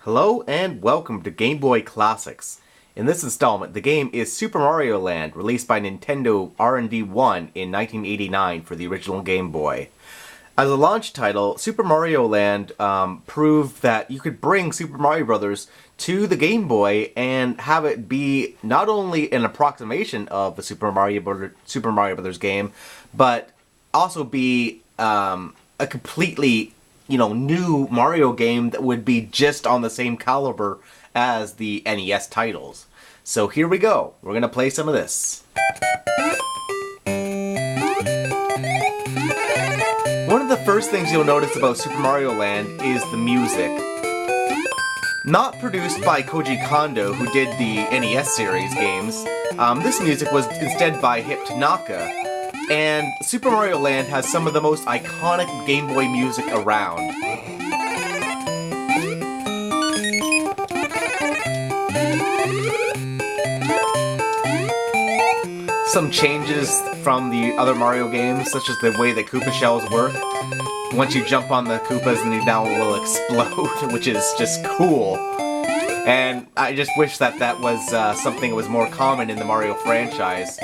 Hello and welcome to Game Boy Classics. In this installment, the game is Super Mario Land, released by Nintendo R&D 1 in 1989 for the original Game Boy. As a launch title, Super Mario Land proved that you could bring Super Mario Bros. To the Game Boy and have it be not only an approximation of the Super Mario Bros. Game, but also be a completely new Mario game that would be just on the same caliber as the NES titles. So here we go. We're going to play some of this. One of the first things you'll notice about Super Mario Land is the music. Not produced by Koji Kondo, who did the NES series games, this music was instead by Hip Tanaka. And Super Mario Land has some of the most iconic Game Boy music around. Some changes from the other Mario games, such as the way that Koopa shells work. Once you jump on the Koopas, they now will explode, which is just cool. And I just wish that that was something that was more common in the Mario franchise.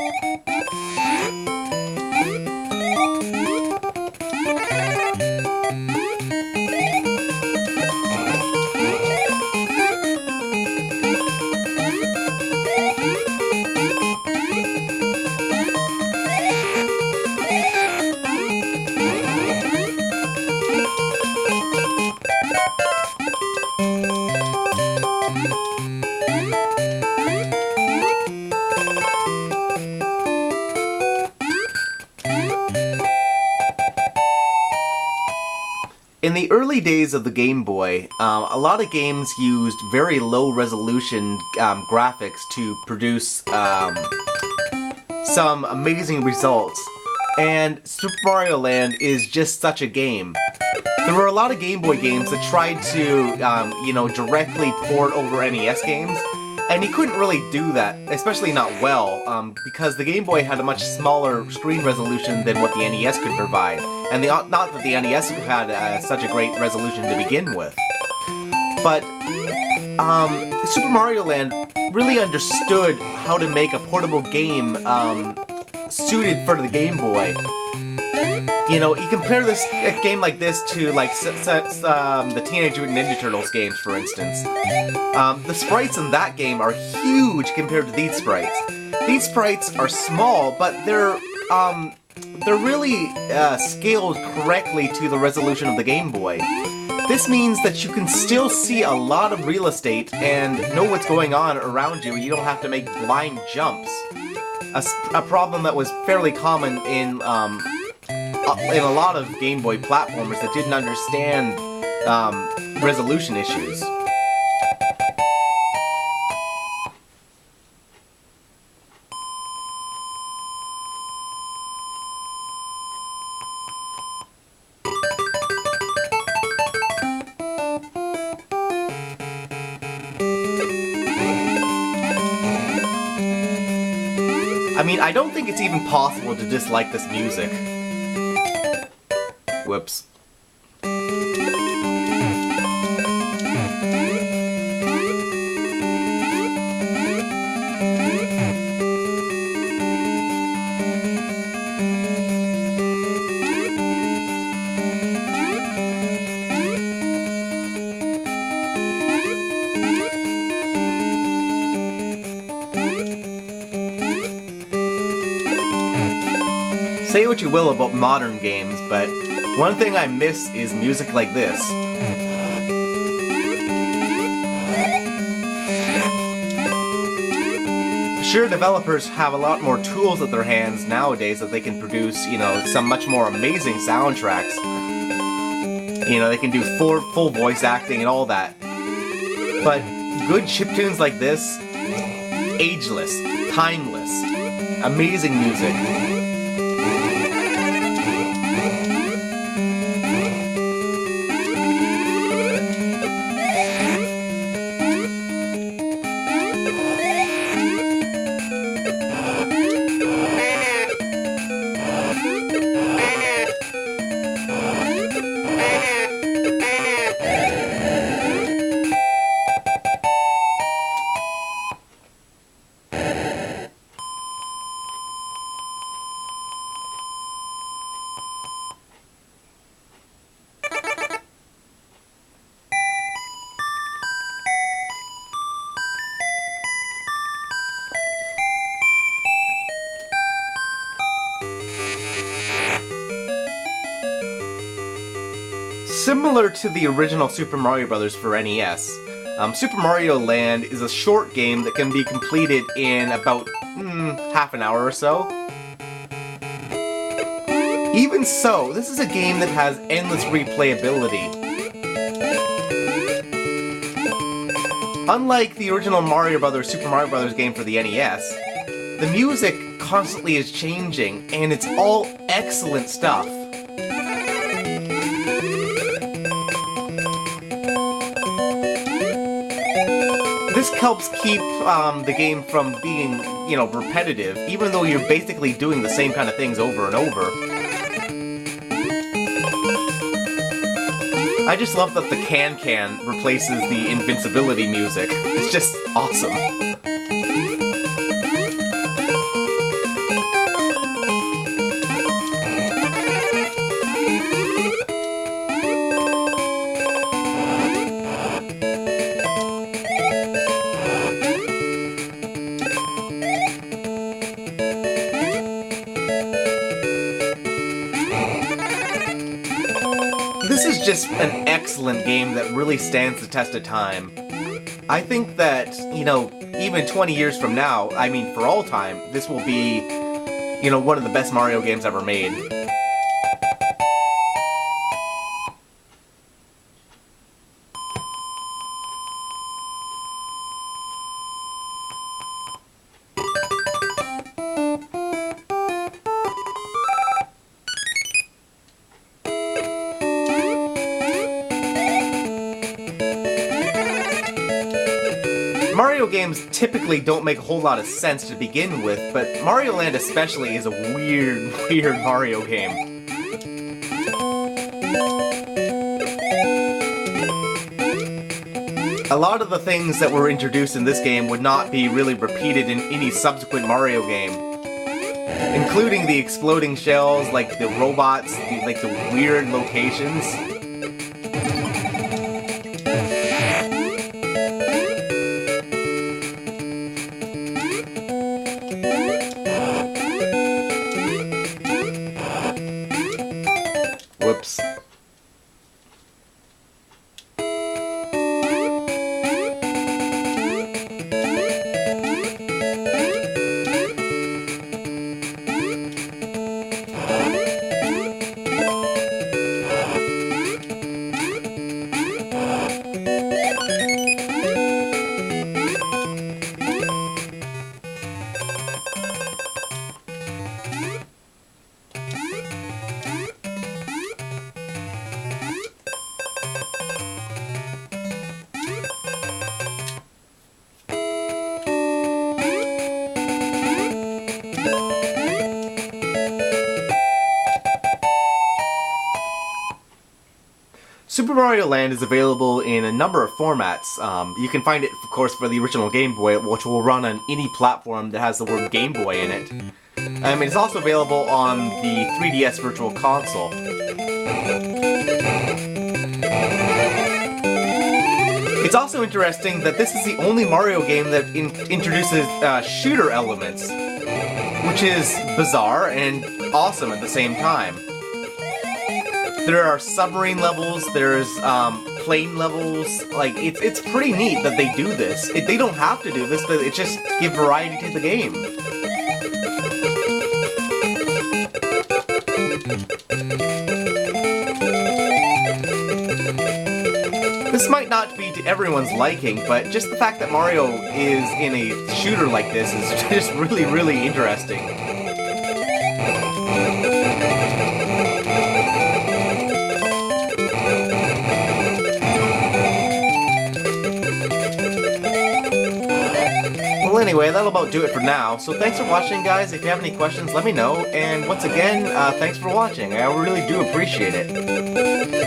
In the early days of the Game Boy, a lot of games used very low-resolution graphics to produce some amazing results, and Super Mario Land is just such a game. There were a lot of Game Boy games that tried to, directly port over NES games, and you couldn't really do that, especially not well, because the Game Boy had a much smaller screen resolution than what the NES could provide. And not that the NES had such a great resolution to begin with. But Super Mario Land really understood how to make a portable game suited for the Game Boy. You compare a game like this to the Teenage Mutant Ninja Turtles games, for instance. The sprites in that game are huge compared to these sprites. These sprites are small, but they're really scaled correctly to the resolution of the Game Boy. This means that you can still see a lot of real estate and know what's going on around you. You don't have to make blind jumps. A problem that was fairly common in a lot of Game Boy platformers that didn't understand resolution issues. I mean, I don't think it's even possible to dislike this music. Whoops. Say what you will about modern games, but one thing I miss is music like this. Sure, developers have a lot more tools at their hands nowadays that they can produce, some much more amazing soundtracks. They can do full voice acting and all that. But good chiptunes like this, ageless, timeless, amazing music. Similar to the original Super Mario Bros. For NES, Super Mario Land is a short game that can be completed in about half an hour or so. Even so, this is a game that has endless replayability. Unlike the original Mario Bros. Super Mario Bros. Game for the NES, the music constantly is changing, and it's all excellent stuff. This helps keep the game from being, repetitive, even though you're basically doing the same kind of things over and over. I just love that the can-can replaces the invincibility music. It's just awesome. This is just an excellent game that really stands the test of time. I think that, even 20 years from now, I mean for all time, this will be, one of the best Mario games ever made. Mario games typically don't make a whole lot of sense to begin with, but Mario Land especially is a weird Mario game. A lot of the things that were introduced in this game would not be really repeated in any subsequent Mario game, including the exploding shells, like the robots, the weird locations. Whoops. Super Mario Land is available in a number of formats. You can find it, of course, for the original Game Boy, which will run on any platform that has the word Game Boy in it. It's also available on the 3DS Virtual Console. It's also interesting that this is the only Mario game that introduces shooter elements, which is bizarre and awesome at the same time. There are submarine levels, there's plane levels, it's pretty neat that they do this. They don't have to do this, but it just gives variety to the game. This might not be to everyone's liking, but just the fact that Mario is in a shooter like this is just really interesting. Well, anyway, that'll about do it for now. So thanks for watching, guys. If you have any questions, let me know. And once again, thanks for watching. I really do appreciate it.